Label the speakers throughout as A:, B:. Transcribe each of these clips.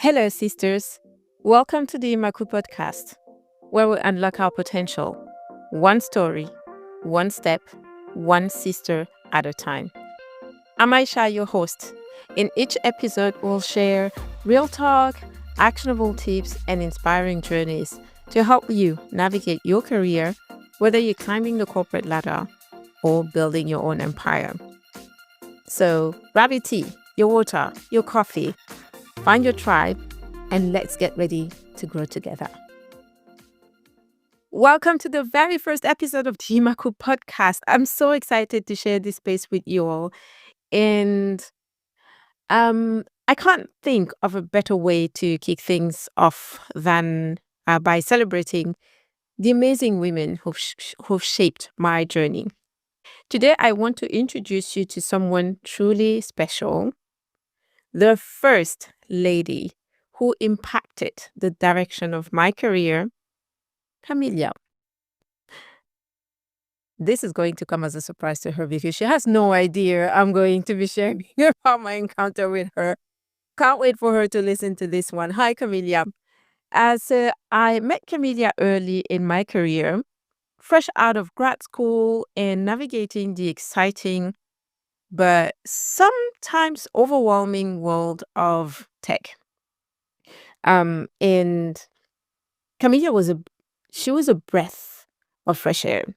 A: Hello, sisters. Welcome to the IMAKHOU Podcast, where we unlock our potential, one story, one step, one sister at a time. I'm Aïcha, your host. In each episode, we'll share real talk, actionable tips, and inspiring journeys to help you navigate your career, whether you're climbing the corporate ladder or building your own empire. So grab your tea, your water, your coffee, find your tribe, and let's get ready to grow together. Welcome to the very first episode of the IMAKHOU Podcast. I'm so excited to share this space with you all. And I can't think of a better way to kick things off than by celebrating the amazing women who've shaped my journey. Today, I want to introduce you to someone truly special, the first lady who impacted the direction of my career, Kamilia. This is going to come as a surprise to her because she has no idea I'm going to be sharing about my encounter with her. Can't wait for her to listen to this one. Hi, Kamilia. I met Kamilia early in my career, fresh out of grad school and navigating the exciting but sometimes overwhelming world of tech. And Kamilia was a breath of fresh air.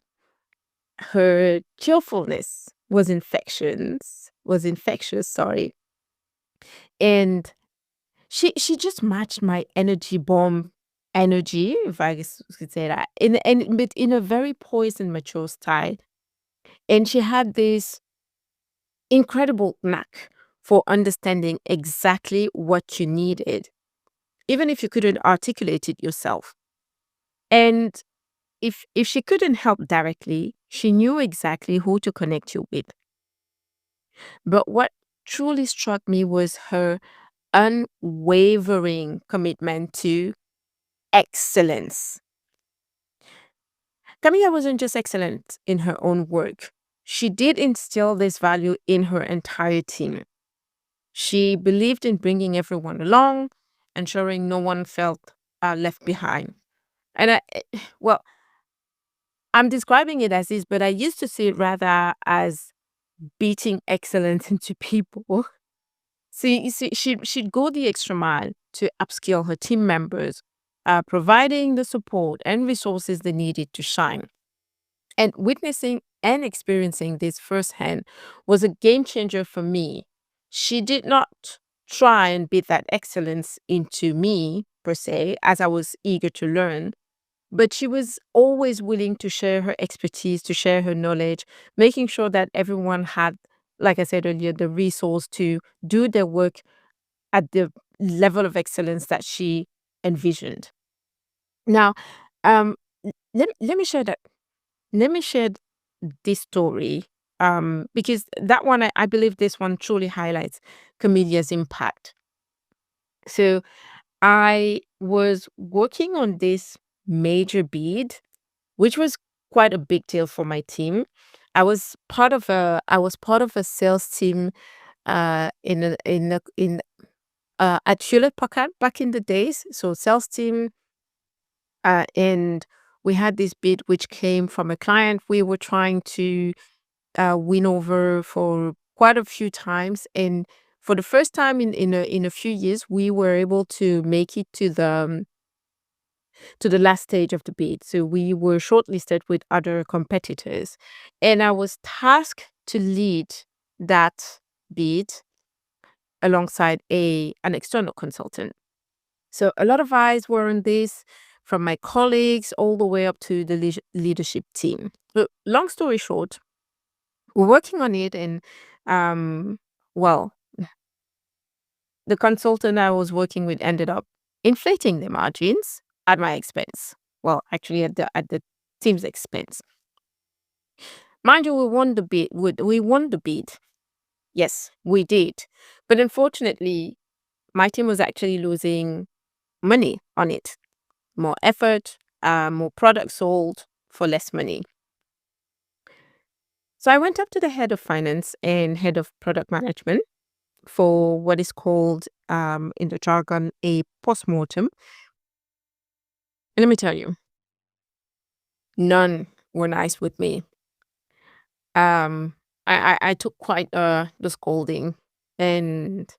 A: Her cheerfulness was infectious, sorry. And she just matched my energy bomb energy, if I could say that, but in a very poised and mature style. And she had this incredible knack for understanding exactly what you needed, even if you couldn't articulate it yourself. And if she couldn't help directly, she knew exactly who to connect you with. But what truly struck me was her unwavering commitment to excellence. Camilla wasn't just excellent in her own work. She did instill this value in her entire team. She believed in bringing everyone along, ensuring no one felt left behind. And well, I'm describing it as this, but I used to see it rather as beating excellence into people. See, she'd go the extra mile to upskill her team members, providing the support and resources they needed to shine. And witnessing and experiencing this firsthand was a game changer for me. She did not try and beat that excellence into me, per se, as I was eager to learn, but she was always willing to share her expertise, to share her knowledge, making sure that everyone had, like I said earlier, the resource to do their work at the level of excellence that she envisioned. Now, um, let me share that. Let me share this story because that one, I believe this one truly highlights Camilia's impact. So I was working on this major bid, which was quite a big deal for my team. I was part of a sales team at Hewlett Packard back in the days. So sales team, and we had this bid which came from a client we were trying to win over for quite a few times. And for the first time in a few years, we were able to make it to the last stage of the bid. So we were shortlisted with other competitors. And I was tasked to lead that bid alongside an external consultant. So a lot of eyes were on this, from my colleagues all the way up to the leadership team. But long story short, we're working on it, and well, the consultant I was working with ended up inflating the margins at my expense. Well, actually, at the team's expense. Mind you, we won the bid. We won the bid. Yes, we did. But unfortunately, my team was actually losing money on it. More effort, more products sold for less money. So I went up to the head of finance and head of product management for what is called in the jargon a postmortem. And let me tell you, none were nice with me. Um, I took quite the scolding, and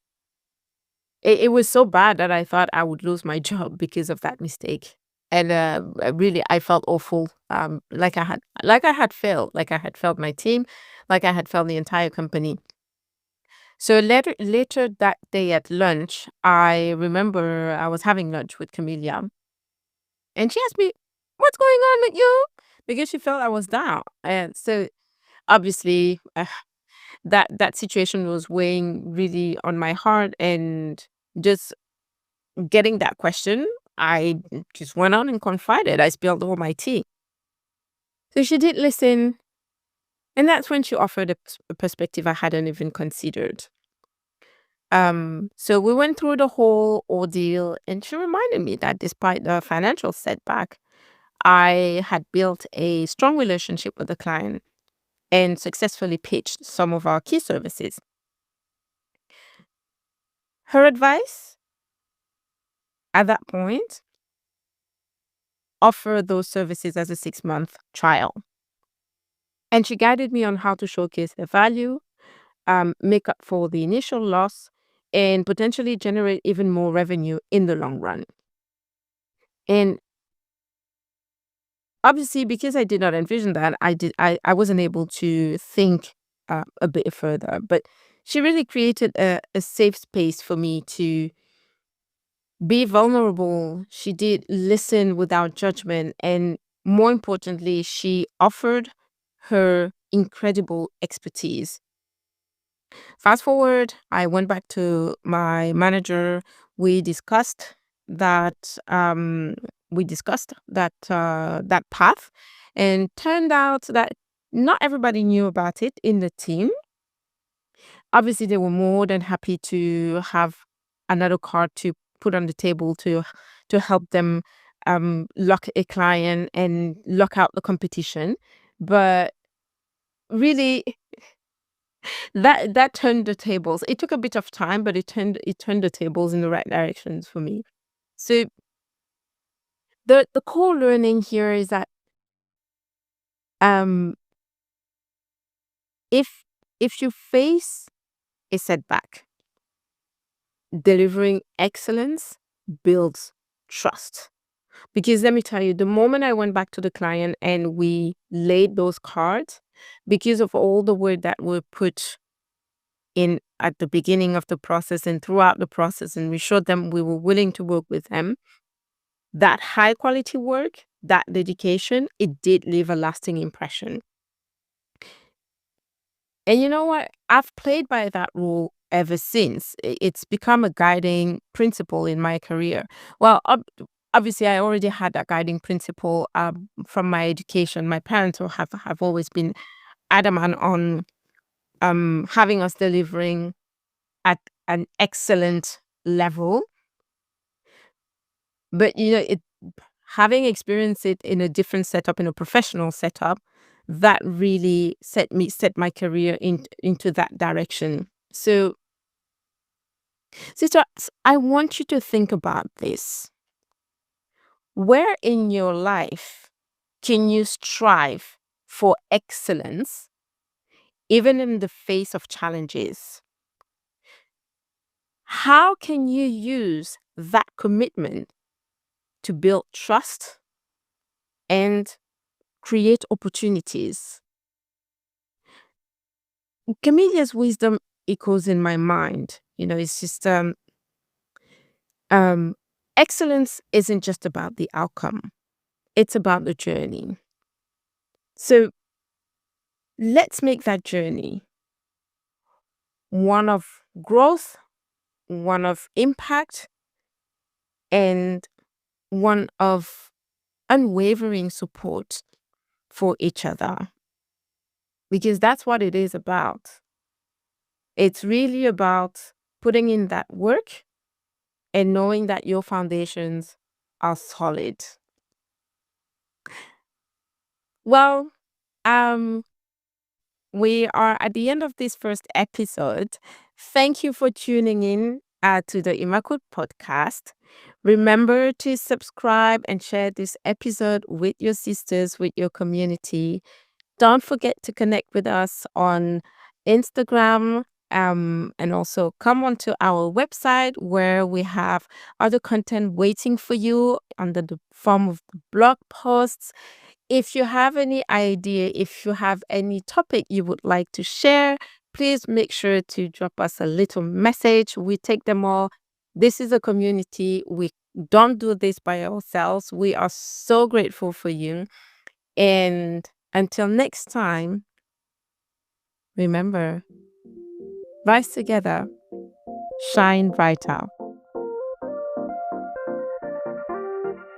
A: it was so bad that I thought I would lose my job because of that mistake. And really, I felt awful. Like I had failed, like I had failed my team, like I had failed the entire company. So later that day at lunch, I remember I was having lunch with Kamilia, and she asked me, "What's going on with you?" Because she felt I was down, and so obviously that situation was weighing really on my heart, and just getting that question, I just went on and confided. I spilled all my tea. So she did listen, and that's when she offered a perspective I hadn't even considered. So we went through the whole ordeal, and she reminded me that despite the financial setback, I had built a strong relationship with the client and successfully pitched some of our key services. Her advice at that point, offer those services as a 6-month trial. And she guided me on how to showcase their value, make up for the initial loss, and potentially generate even more revenue in the long run. And obviously, because I did not envision that, I wasn't able to think a bit further. But she really created a safe space for me to be vulnerable. She did listen without judgment. And more importantly, she offered her incredible expertise. Fast forward, I went back to my manager. We discussed that that path, and turned out that not everybody knew about it in the team. Obviously, they were more than happy to have another card to put on the table to help them lock a client and lock out the competition. But really, that turned the tables. It took a bit of time, but it turned the tables in the right directions for me. So the core learning here is that um if if you face a setback, delivering excellence builds trust. Because let me tell you, the moment I went back to the client and we laid those cards, because of all the work that were put in at the beginning of the process and throughout the process, and we showed them we were willing to work with them, that high quality work, that dedication, it did leave a lasting impression. And you know what? I've played by that rule ever since. It's become a guiding principle in my career. Well, obviously, I already had that guiding principle from my education. My parents have always been adamant on having us delivering at an excellent level. But having experienced it in a different setup, in a professional setup, that really set my career into that direction. So, sister, I want you to think about this. Where in your life can you strive for excellence, even in the face of challenges? How can you use that commitment to build trust and create opportunities? Camelia's wisdom echoes in my mind. It's just um excellence isn't just about the outcome. It's about the journey. So let's make that journey one of growth, one of impact, and one of unwavering support for each other. Because that's what it is about. It's really about putting in that work and knowing that your foundations are solid. Well, um, we are at the end of this first episode. Thank you for tuning in to the IMAKHOU Podcast. Remember to subscribe and share this episode with your sisters, with your community. Don't forget to connect with us on Instagram, and also come onto our website where we have other content waiting for you under the form of blog posts. If you have any idea, if you have any topic you would like to share, please make sure to drop us a little message. We take them all. This is a community. We don't do this by ourselves. We are so grateful for you. And until next time, remember, rise together, shine brighter.